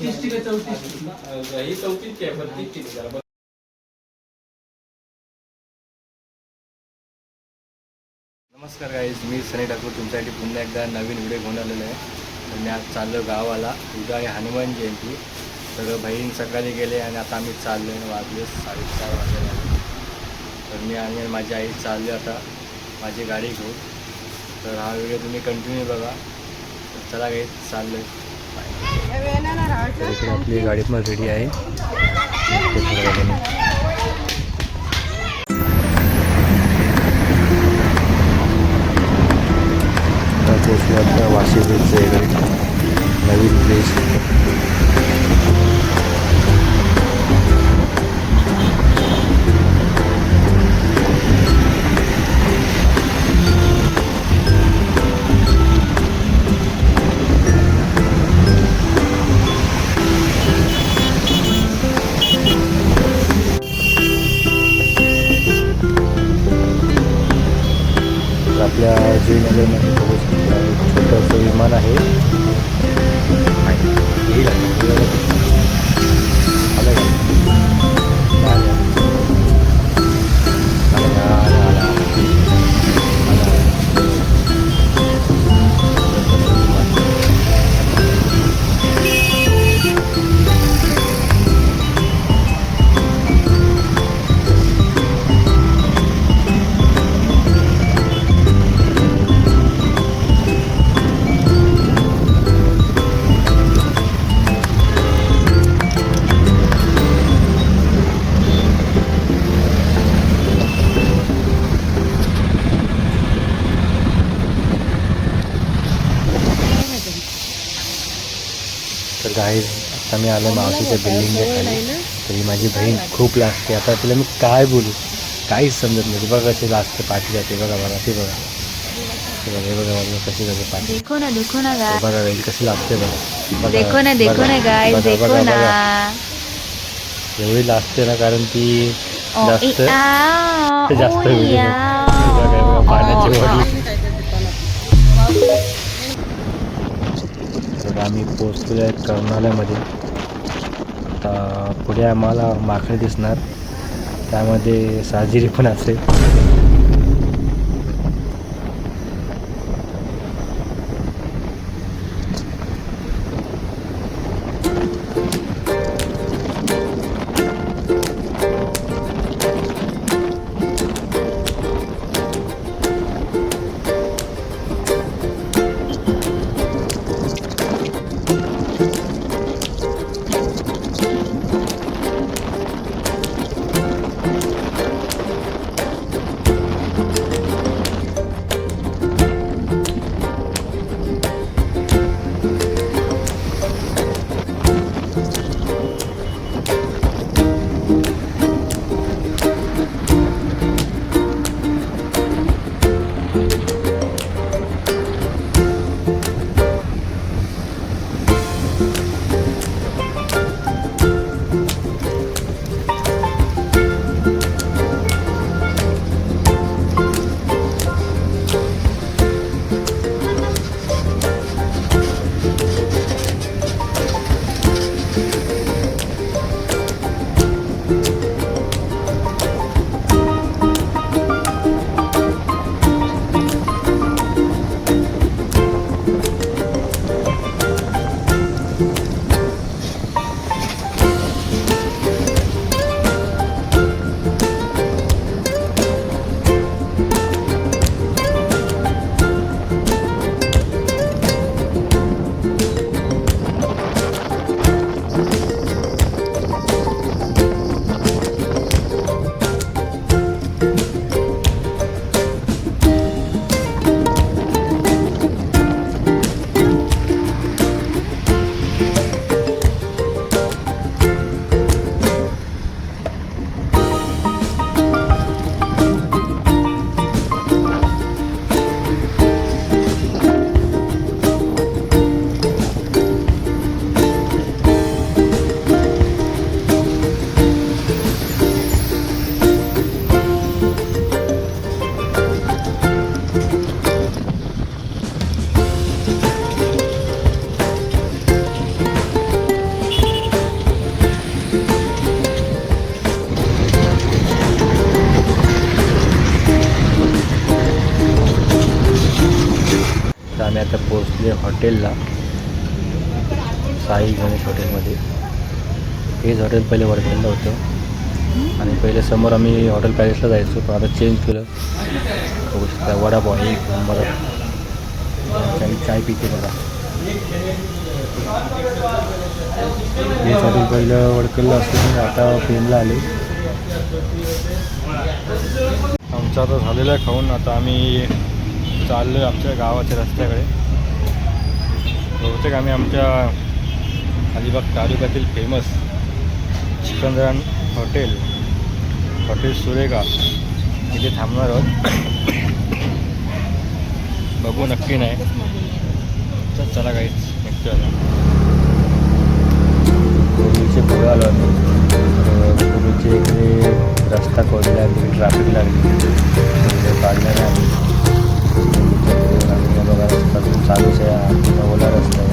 नमस्कार गाईज, मी सनी ठाकूर तुमच्यासाठी पुन्हा एकदा नवीन व्हिडिओ घेऊन आलेलो आहे. तर मी आज चाललो गावाला. उद्या आहे हनुमान जयंती. सगळं बहीण सकाळी गेले आणि आता आम्ही चाललो आहे. वाजले 4:30 वाजले. तर मी आणि माझी आई चालली आता माझी गाडी घेऊन. तर हा व्हिडिओ तुम्ही कंटिन्यू बघा. तर चला गाईज, चाललो आहे. इकडे आपली गाडी पण रेडी आहे. पोचलो वाशी बीचचं इकडे नवीन प्लेस. आपल्या जुईनगरमध्ये छोटंसं विमान आहे. तर गाईज, आता मी आलो मावशीच्या बिल्डिंगच्या खाली. तरी माझी बहीण खूप लाजते. आता तिला मी काय बोलू, काहीच समजत नाही. बघा कशी लाजते, पाठी जाते. बघा बघा, ते बघा, हे बघा बघा कशी जाते पाठी. देखो ना गाइस, बघा गाईज कशी लाजते. बघा देखो ना गाइस, देखो ना. एवढी लाजते ना, कारण ती जास्त पाण्याची वडी. आम्ही पोचलेलो आहे कर्नाल्यामध्ये. आता पुढे आम्हाला माकडे दिसणार, त्यामध्ये साजिरी पण असेल. इथले हॉटेलला, साई गणेश हॉटेलमध्ये. हेच हॉटेल पहिले वडखेडला होतं आणि पहिले समोर आम्ही हॉटेल पॅलेसला जायचो, पण आता चेंज केलं. बघू शकता वडापाव एक नंबर. चाय पिते बघा. हेच हॉटेल पहिलं वडखेडला असतं, आता पेनला आले. आमचं आता झालेलं आहे खाऊन. आता आम्ही चाललो आहे आमच्या गावाच्या रस्त्याकडे. बहुतेक आम्ही आमच्या अलिबाग तालुक्यातील फेमस चिकनरान हॉटेल सुरेगा इथे थांबणार आहोत. बघू नक्की नाही. चला काहीच निघतो आता. कोविडचे पुढे आलो आम्ही. कोविडचे इकडे रस्ता खोदला, ट्रॅफिक लागली, काढल्याने आम्ही बघा रस्ता चालूच आहे. ओला रस्ता आहे.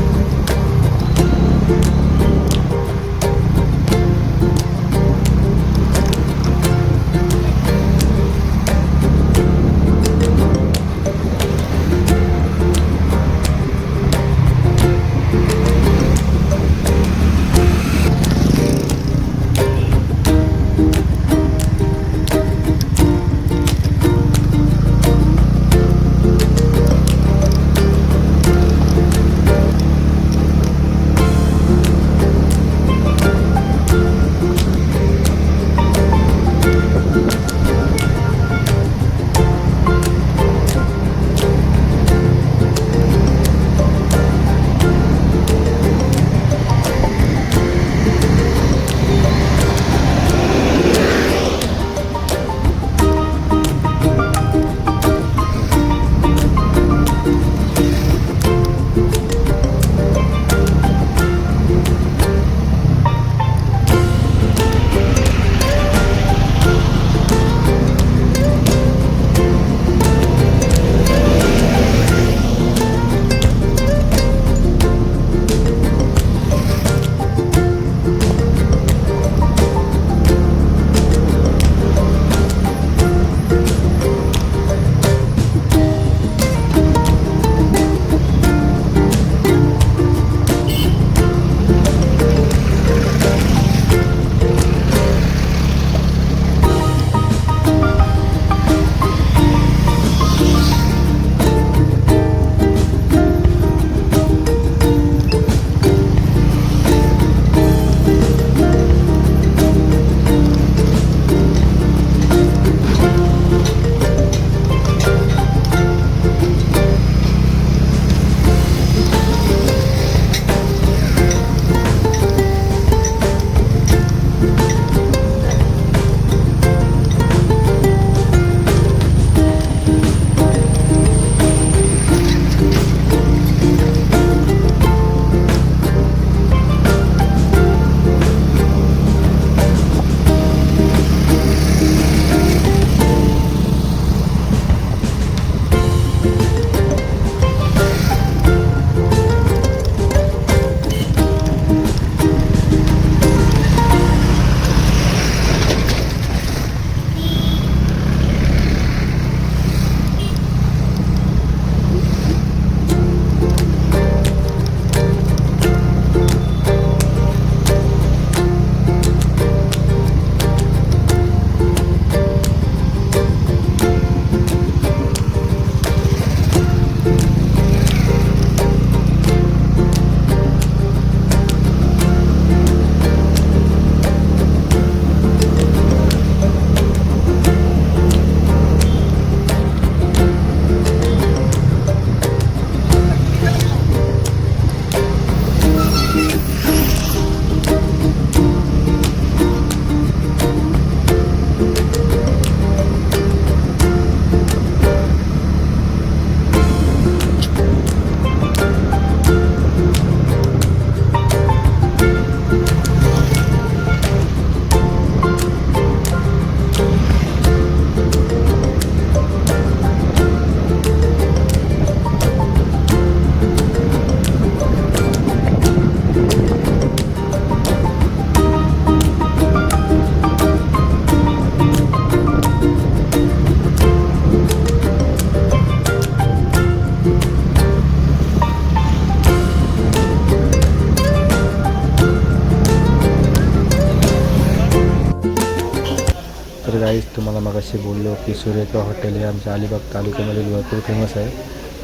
तुम्हाला मगाशी बोललो की सुरेखा हॉटेल हे आमच्या अलिबाग तालुक्यामध्ये भरपूर फेमस आहे.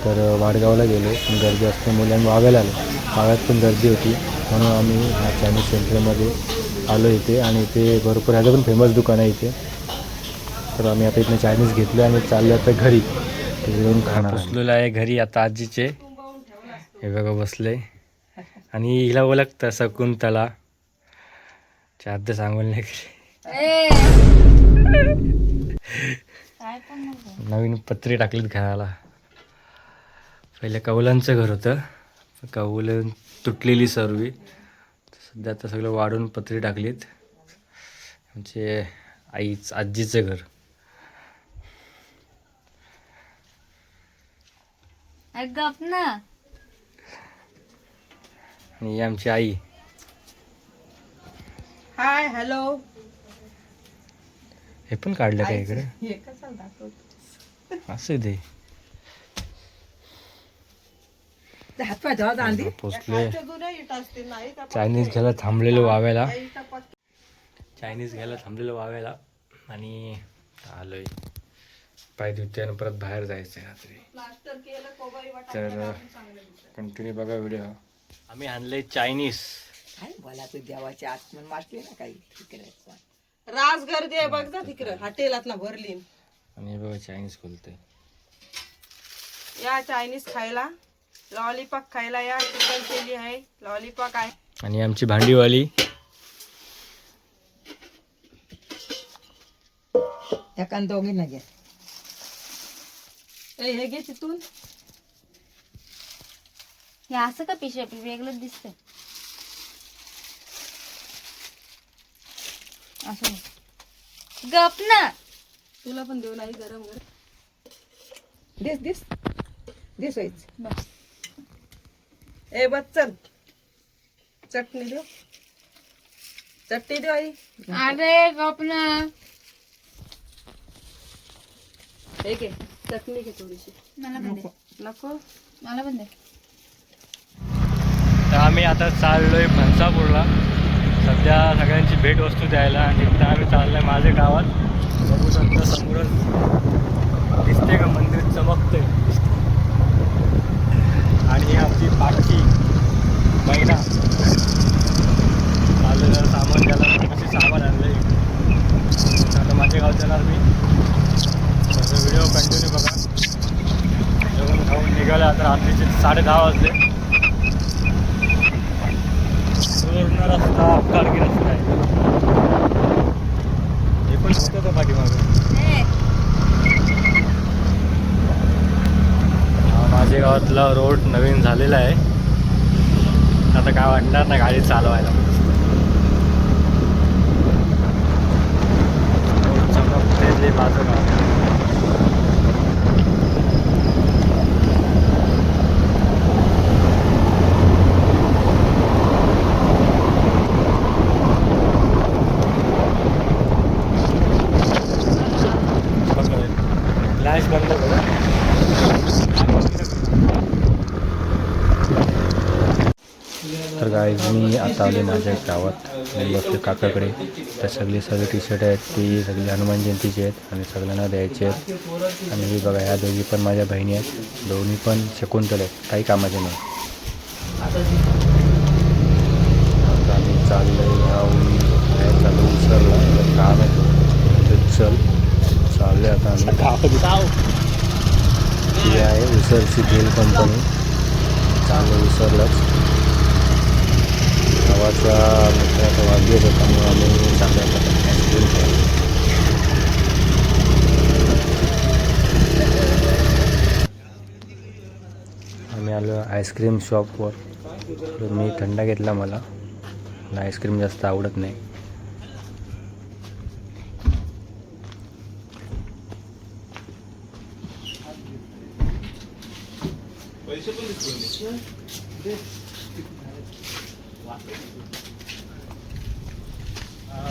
तर वाडगावला गेलो पण गर्दी असल्यामुळे आम्ही वाव्याला आलो. वाव्यात पण गर्दी होती म्हणून आम्ही ह्या चायनीज सेंटरमध्ये आलो इथे. आणि इथे भरपूर ह्याचं पण फेमस दुकान आहे इथे. तर आम्ही आता इथनं चायनीज घेतलं आणि चाललो आता घरी. तिथे जाऊन खाणार बसलेलं आहे घरी आता आजीचे. हे बघा बसले आणि हिला ओळखतं शकुंतला. चाद्य सांगून नाही नवीन पत्रे टाकलीत घराला. पहिले कौलांचं घर होतं, कौलं तुटलेली सर्व. सध्या आता सगळं वाढून पत्रे टाकलीत. आमचे आजीचं घर. गप ना. आणि ही आमची आई. Hi hello. हे पण काढलं काय इकडे असं दे. पोचले चायनीज घ्यायला थांबलेलो वाव्याला. आणि आलोय. पाय धुते आणि परत बाहेर जायचं आहे रात्री. तर कंटिन्यू बघा व्हिडिओ. आम्ही आणले चायनीज. काय बोला तू देवाच्या आत्मन मारते ना काही तिकडे राज गर्दी आहे बघ जा तिकडे हॉटेलात ना भरली. आणि हे बघा चायनीज खोलते. या चायनीज खायला, लॉलीपॉप खायला या. चिकन चिली आहे, लॉलीपॉप आहे. आणि आमची भांडीवाली एकान दोघींना घे. हे घे तिथून. हे असं का पिशवी वेगळंच दिसतंय. असं गप ना. तुला पण देऊ नाही गरम गरम. दिस दिस दिस व्हायच. बस. ए बच्चन चटणी देऊ. चटणी देऊ आई. अरे गप ना. हे घे चटणी घे थोडीशी. मला पण दे. नको मला पण दे. तर आम्ही आता चाललोय फणसापूरला. सध्या सगळ्यांची भेटवस्तू द्यायला. आणि इथं आम्ही चाललोय माझ्या गावात. बघू शकता समोरच दिसते का मंदिर चमकते. आणि ही आमची पाठची महिना चाललं जरा सामान द्यायला. असे सामान आणलंय. आता माझ्या गावात जाणार मी. तर व्हिडिओ कंटिन्यू बघा. जेवण खाऊन निघाले आता रात्रीचे 10:30 वाजले. पूर्ण रस्ता अपघातगी रस्ता आहे. हे पण होतं का पाठीमागं. माझ्या गावातला रोड नवीन झालेला आहे. आता काय वाटणार ना गाडी चालवायला. रोड चमकते माझं गाव. फ्लॅश बंद करा. तर गाईज मी आता आले माझ्या गावात. मी बसले काकाकडे. तर सगळे टी शर्ट आहेत ती सगळी हनुमान जयंतीची आहेत आणि सगळ्यांना द्यायचे आहेत. आणि हे बघा ह्या दोघी पण माझ्या बहिणी आहेत. दोन्ही पण शकुंतल आहेत, काही कामाचे नाही. आता आम्ही चाललो बाहेर चालू उसरला काम आहे. चल चालले आता आम्ही. ही आहे उसरची बेल कंपनी. चालू उसरलाच गावाचा मित्राचा वाढदिवस होता म्हणून आम्ही चांगल्या प्रकारे आईस्क्रीम खायला. आम्ही आलो आईस्क्रीम शॉपवर. मी थंडा घेतला. मला आईस्क्रीम जास्त आवडत नाही.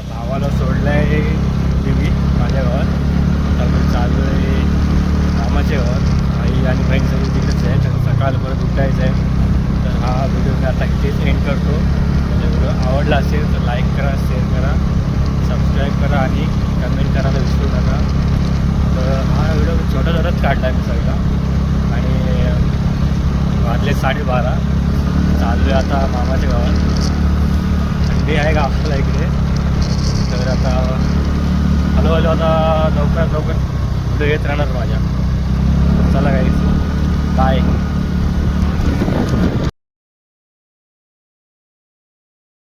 भावाला सोडलाय देवी माझ्या गावात. त्यामुळे चालू आहे मामाच्या गावात. आई आणि बहीण सगळी तिकडेच आहे. तर सकाळ परत उठायचं आहे. तर हा व्हिडिओ मी आता इथेच एंड करतो. म्हणजे व्हिडिओ आवडला असेल तर लाईक करा, शेअर करा, सबस्क्राईब करा आणि कमेंट करायला विसरू नका. 12:30. चाललो आहे आता मामाच्या गावात. थंडी आहे गावाला इकडे. तर आता हळूहळू आता लवकरात लवकर व्हिडिओ येत राहणार माझ्या. चला गाईस, बाय.